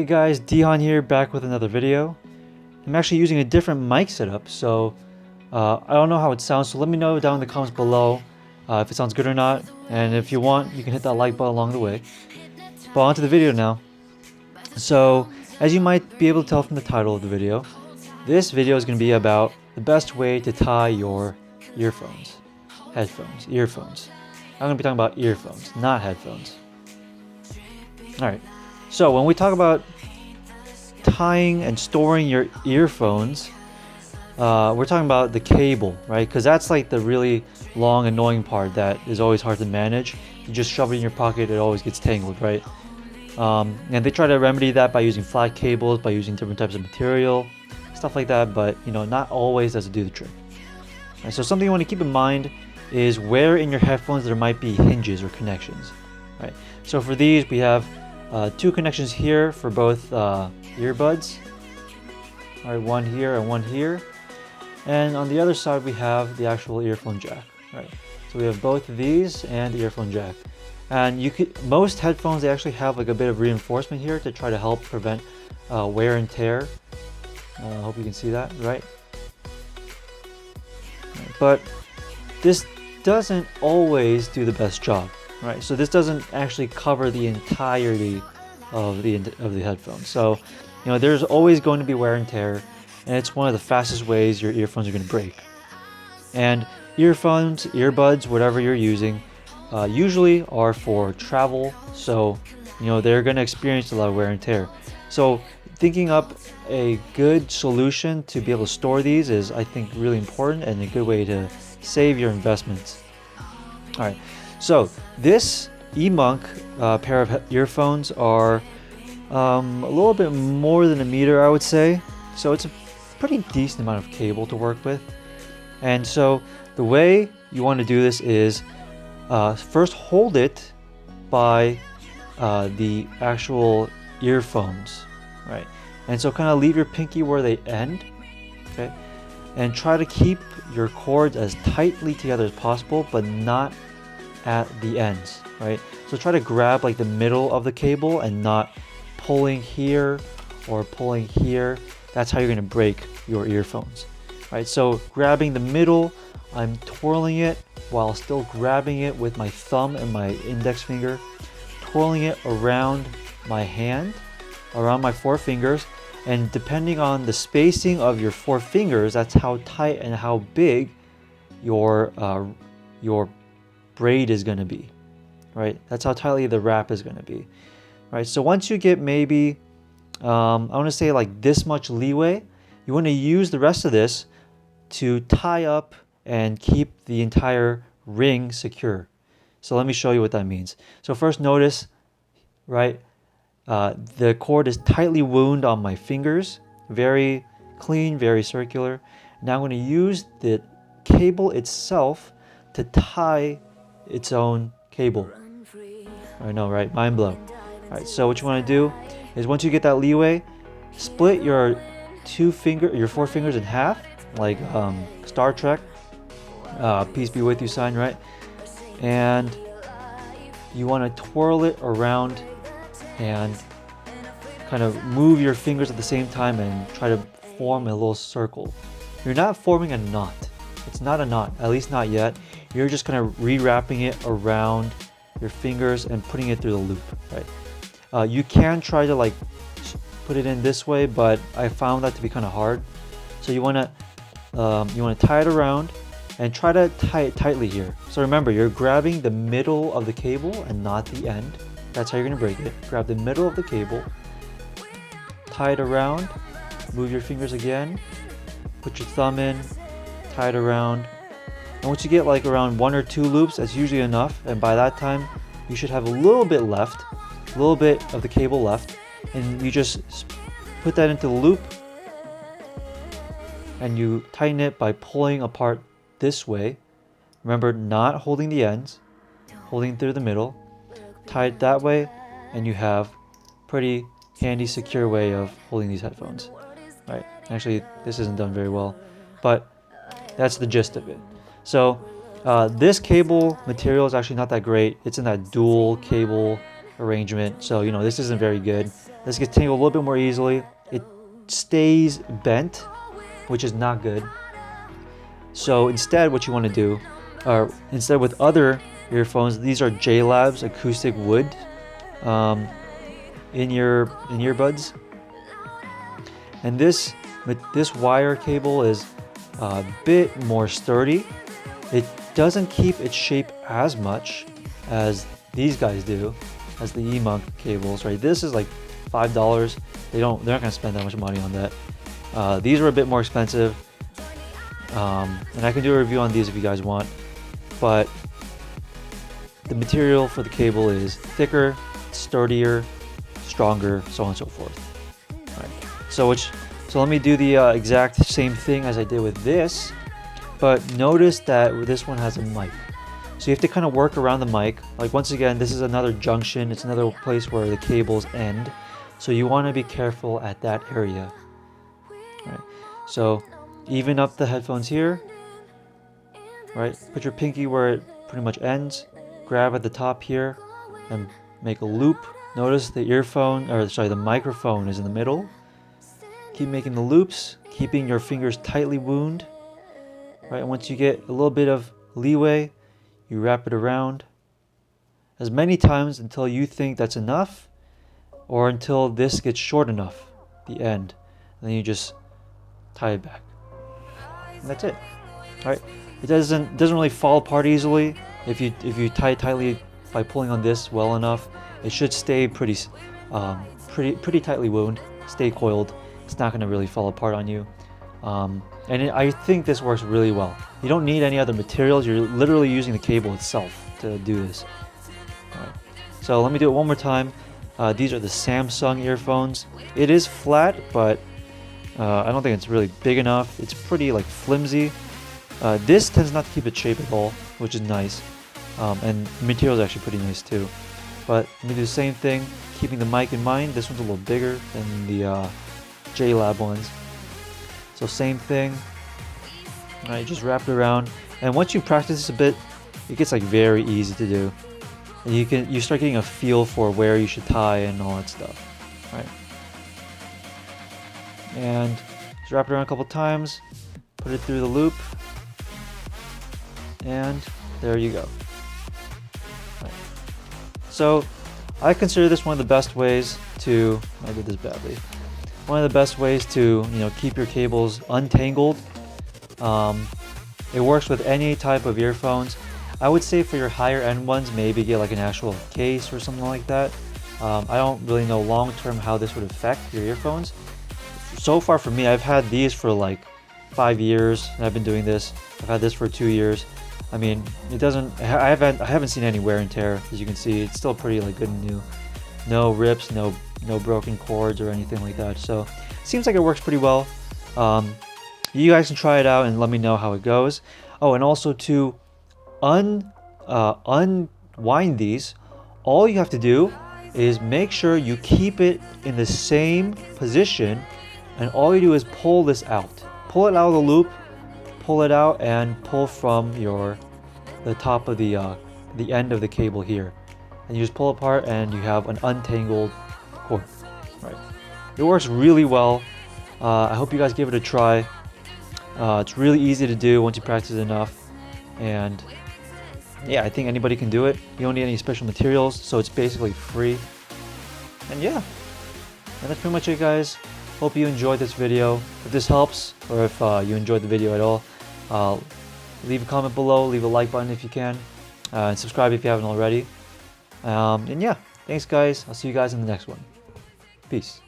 Hey guys, Dion here, back with another video. I'm actually using a different mic setup, so I don't know how it sounds, so let me know down in the comments below if it sounds good or not, and if you want, you can hit that like button along the way. But on to the video now. So, as you might be able to tell from the title of the video, this video is going to be about the best way to tie your earphones, headphones, earphones. I'm going to be talking about earphones, not headphones. Alright, so when we talk about tying and storing your earphones, we're talking about the cable, right? Because that's like the really long, annoying part that is always hard to manage. You just shove it in your pocket, it always gets tangled, right? And they try to remedy that by using flat cables, by using different types of material, stuff like that, but not always does it do the trick. Right, so something you want to keep in mind is where in your headphones there might be hinges or connections, right? So for these, we have two connections here for both earbuds. All right, one here and one here. And on the other side, we have the actual earphone jack, right? So we have both of these and the earphone jack. And most headphones, they actually have like a bit of reinforcement here to try to help prevent wear and tear. I hope you can see that, right? But this doesn't always do the best job, right? So this doesn't actually cover the entirety of the headphones. So, there's always going to be wear and tear, and it's one of the fastest ways your earphones are going to break. And earphones, earbuds, whatever you're using, usually are for travel, so they're going to experience a lot of wear and tear. So thinking up a good solution to be able to store these is, I think, really important and a good way to save your investments. All right, so this eMonk pair of earphones are a little bit more than a meter, I would say. So it's a pretty decent amount of cable to work with. And so the way you want to do this is first hold it by the actual earphones, right? And so kind of leave your pinky where they end, okay? And try to keep your cords as tightly together as possible, but not at the ends, right? So try to grab like the middle of the cable and not pulling here or pulling here. That's how you're going to break your earphones, right? So grabbing the middle, I'm twirling it while still grabbing it with my thumb and my index finger, twirling it around my hand, around my four fingers, and depending on the spacing of your four fingers, that's how tight and how big your braid is going to be, right? That's how tightly the wrap is going to be, right? So once you get maybe, I want to say like this much leeway, you want to use the rest of this to tie up and keep the entire ring secure. So let me show you what that means. So first notice, right, the cord is tightly wound on my fingers, very clean, very circular. Now I'm going to use the cable itself to tie its own cable. I know, right? Mind blow. All right, so what you want to do is once you get that leeway, split your four fingers in half, like Star Trek, peace be with you sign, right? And you want to twirl it around and kind of move your fingers at the same time and try to form a little circle. You're not forming a knot. It's not a knot, at least not yet. You're just kind of rewrapping it around your fingers and putting it through the loop, right? You can try to like put it in this way, but I found that to be kind of hard. So you want to tie it around and try to tie it tightly here. So remember, you're grabbing the middle of the cable and not the end. That's how you're going to break it. Grab the middle of the cable, tie it around, move your fingers again, put your thumb in, tie it around. And once you get like around 1 or 2 loops, that's usually enough. And by that time, you should have a little bit left, a little bit of the cable left. And you just put that into the loop and you tighten it by pulling apart this way. Remember, not holding the ends, holding through the middle. Tie it that way, and you have pretty handy, secure way of holding these headphones. Right? Actually, this isn't done very well, but that's the gist of it. So this cable material is actually not that great. It's in that dual cable arrangement, so this isn't very good. This gets tangled a little bit more easily. It stays bent, which is not good. So instead, what you want to do, or instead with other earphones, these are JLab's acoustic wood in your earbuds, and this wire cable is a bit more sturdy. It doesn't keep its shape as much as these guys do, as the E-Monk cables, right? This is like $5. They're not gonna spend that much money on that. These are a bit more expensive, and I can do a review on these if you guys want, but the material for the cable is thicker, sturdier, stronger, so on and so forth. Right. So let me do the exact same thing as I did with this, but notice that this one has a mic. So you have to kind of work around the mic. Like once again, this is another junction. It's another place where the cables end. So you want to be careful at that area. Right. So even up the headphones here. Right. Put your pinky where it pretty much ends. Grab at the top here and make a loop. Notice the the microphone is in the middle. Keep making the loops, keeping your fingers tightly wound. Right. And once you get a little bit of leeway, you wrap it around as many times until you think that's enough, or until this gets short enough, the end. And then you just tie it back. And that's it. All right. It doesn't really fall apart easily. If you tie it tightly by pulling on this well enough, it should stay pretty tightly wound, stay coiled. It's not going to really fall apart on you. I think this works really well. You don't need any other materials. You're literally using the cable itself to do this. All right. So let me do it one more time. These are the Samsung earphones. It is flat, but I don't think it's really big enough. It's pretty like flimsy. This tends not to keep its shape at all, which is nice. And the material is actually pretty nice too. But let me do the same thing, keeping the mic in mind. This one's a little bigger than the JLab ones. So same thing. All right, just wrap it around. And once you practice this a bit, it gets like very easy to do. And you start getting a feel for where you should tie and all that stuff. All right. And just wrap it around a couple times. Put it through the loop. And there you go. Right. So I consider this one of the best ways to, I did this badly, one of the best ways to keep your cables untangled. It works with any type of earphones. I would say for your higher end ones, maybe get like an actual case or something like that. I don't really know long term how this would affect your earphones. So far for me, I've had these for like 5 years, and I've been doing this. I've had this for 2 years. I mean, it doesn't. I haven't seen any wear and tear. As you can see, it's still pretty like good and new. No rips, no broken cords or anything like that. So seems like it works pretty well. You guys can try it out and let me know how it goes. Oh, and also to unwind these, all you have to do is make sure you keep it in the same position, and all you do is pull this out. Pull it out of the loop, pull it out, and pull from the top of the end of the cable here. And you just pull apart and you have an untangled cord. Right. It works really well. I hope you guys give it a try. It's really easy to do once you practice enough. And yeah, I think anybody can do it. You don't need any special materials, so it's basically free. And yeah, and that's pretty much it, guys. Hope you enjoyed this video. If this helps, or if you enjoyed the video at all, leave a comment below, leave a like button if you can, and subscribe if you haven't already. And yeah, thanks guys. I'll see you guys in the next one. Peace.